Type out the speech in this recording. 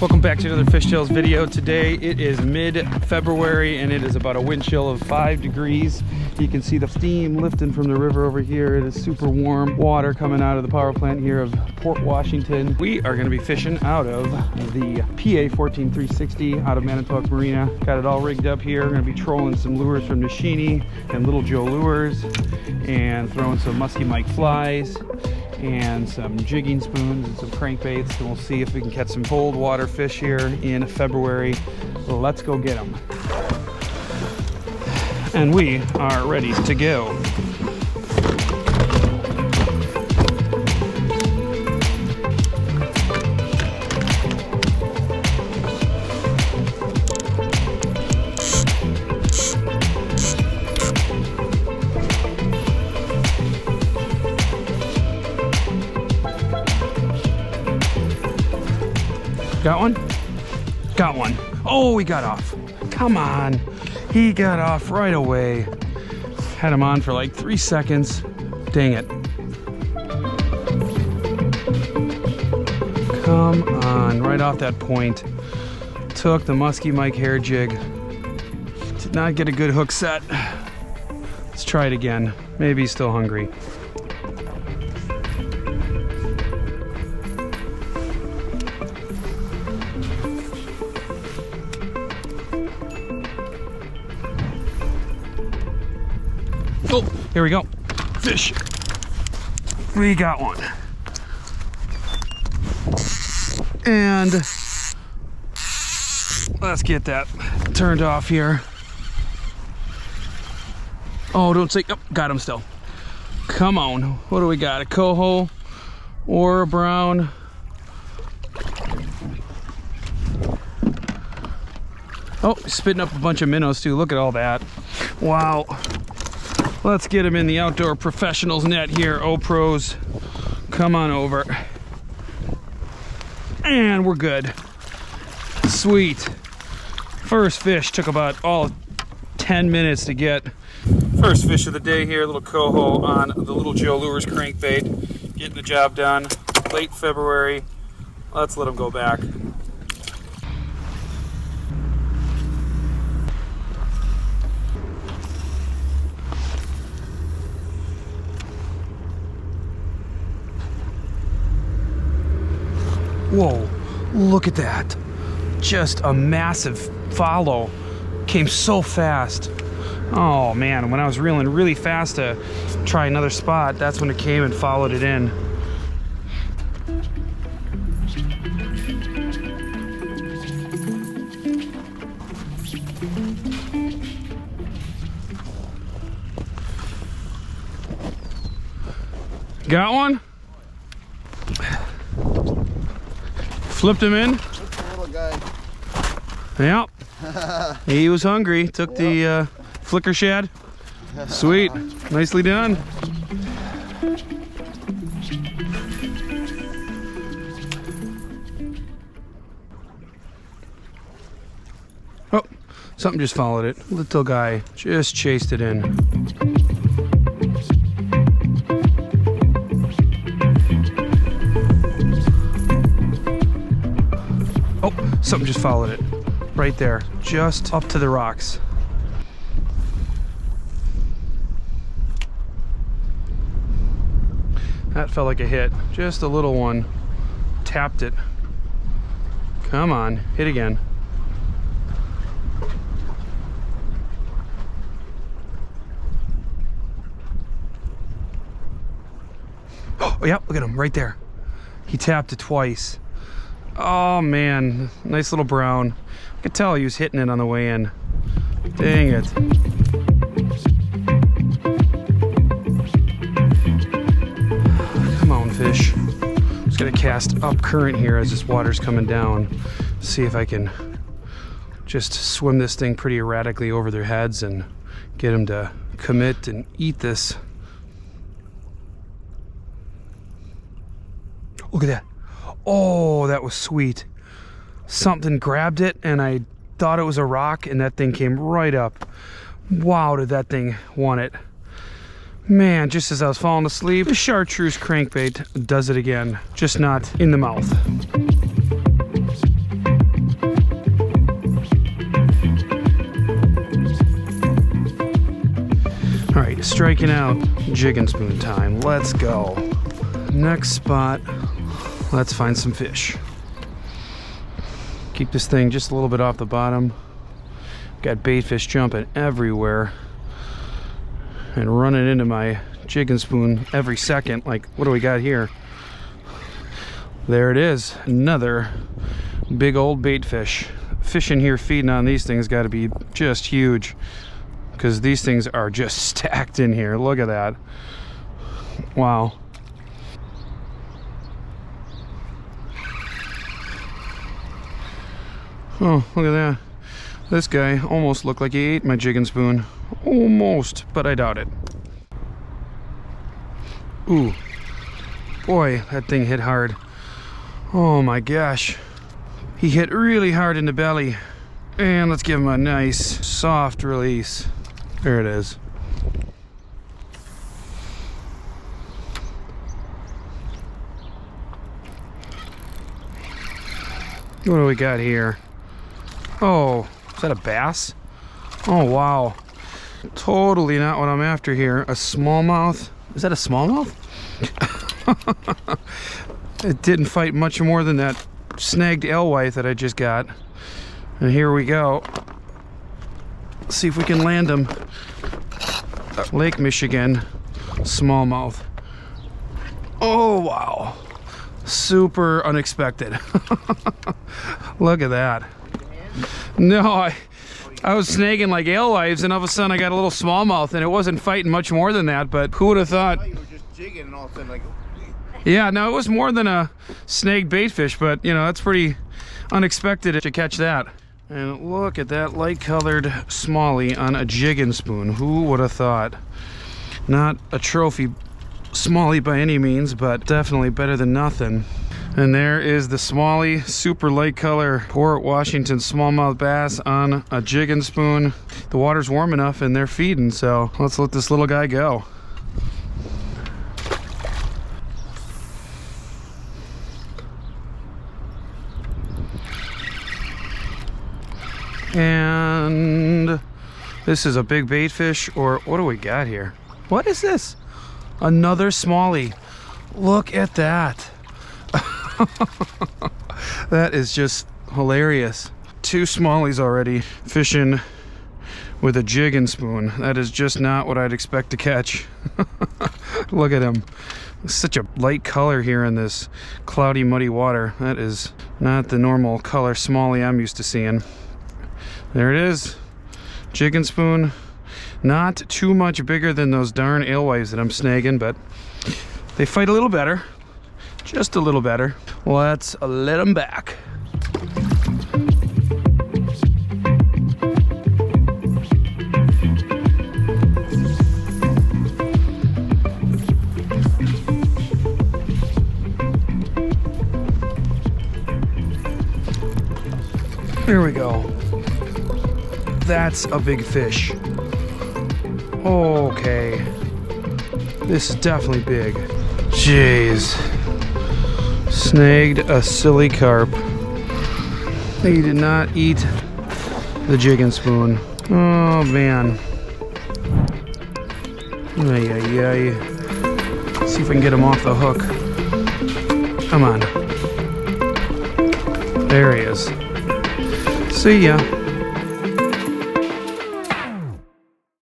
Welcome back to another Fish Tales video. Today it is mid-February and it is about a wind chill of 5 degrees. You can see the steam lifting from the river over here. It is super warm water coming out of the power plant here of Port Washington. We are going to be fishing out of the PA14 360 out of Manitowoc Marina. Got it all rigged up here. We're going to be trolling some lures from Nocqua and Lil Jo Lures and throwing some Musky Mike Flies and some jigging spoons and some crankbaits, and we'll see if we can catch some cold water fish here in February. So let's go get them. And we are ready to go. Got one? Got one. Oh, he got off. Come on. He got off right away. Had him on for like 3 seconds. Dang it. Come on. Right off that point. Took the Musky Mike hair jig. Did not get a good hook set. Let's try it again. Maybe he's still hungry. Oh, here we go. Fish. We got one. And let's get that turned off here. Oh, don't say, oh, got him still. Come on. What do we got? A coho or a brown? Oh, spitting up a bunch of minnows too. Look at all that. Wow. Let's get him in the outdoor professionals net here. Oh, pros, come on over. And we're good. Sweet. First fish took about 10 minutes to get. First fish of the day here, a little coho on the Lil Jo Lures crankbait. Getting the job done. Late February. Let's let him go back. Whoa, look at that. Just a massive follow. Came so fast. Oh man, when I was reeling really fast to try another spot, that's when it came and followed it in. Got one? Flipped him in. That's the little guy. Yep. He was hungry. Took the flicker shad. Sweet. Nicely done. Oh, something just followed it. Little guy just chased it in. Oh, something just followed it. Right there, just up to the rocks. That felt like a hit. Just a little one. Tapped it. Come on, hit again. Oh, yeah, look at him right there. He tapped it twice. Oh man, nice little brown. I could tell he was hitting it on the way in. Dang it. Come on, fish. I'm just gonna cast up current here as this water's coming down. See if I can just swim this thing pretty erratically over their heads and get them to commit and eat this. Look at that. Oh, that was sweet. Something grabbed it and I thought it was a rock and that thing came right up. Wow, did that thing want it. Man, just as I was falling asleep, the chartreuse crankbait does it again, just not in the mouth. striking out. Jig and spoon time. Let's go. Next spot. Let's find some fish. Keep this thing just a little bit off the bottom. Got bait fish jumping everywhere and running into my jig and spoon every second. Like, what do we got here? There it is, another big old bait fish. Fishing here feeding on these things got to be just huge, because these things are just stacked in here. Look at that. Wow. Oh, look at that. This guy almost looked like he ate my jig and spoon. Almost, but I doubt it. Ooh. Boy, that thing hit hard. Oh my gosh. He hit really hard in the belly. And let's give him a nice, soft release. There it is. What do we got here? Oh, is that a bass? Oh, wow. Totally not what I'm after here. A smallmouth. Is that a smallmouth? It didn't fight much more than that snagged alewife that I just got. And here we go. Let's see if we can land him. Lake Michigan smallmouth. Oh, wow. Super unexpected. Look at that. No, I was snagging like alewives, and all of a sudden I got a little smallmouth, and it wasn't fighting much more than that, but who would have thought? I thought you were just jigging, and all of a sudden like... Yeah, no, it was more than a snagged bait fish, but you know, that's pretty unexpected to catch that. And look at that light colored smallie on a jig and spoon. Who would have thought? Not a trophy smallie by any means, but definitely better than nothing. And there is the smallie, super light color Port Washington smallmouth bass on a jig and spoon. The water's warm enough and they're feeding, so let's let this little guy go. And this is a big bait fish, or what do we got here? What is this? Another smallie. Look at that. That is just hilarious. 2 smallies already fishing with a jig and spoon. That is just not what I'd expect to catch. Look at him. Such a light color here in this cloudy, muddy water. That is not the normal color smallie I'm used to seeing. There it is. Jig and spoon. Not too much bigger than those darn alewives that I'm snagging, but they fight a little better. Just a little better. Let's let them back. Here we go. That's a big fish. Okay. This is definitely big. Jeez. Snagged a silly carp. He did not eat the jig and spoon. Oh man. Ay, ay, ay. Let's see if we can get him off the hook. Come on. There he is. See ya.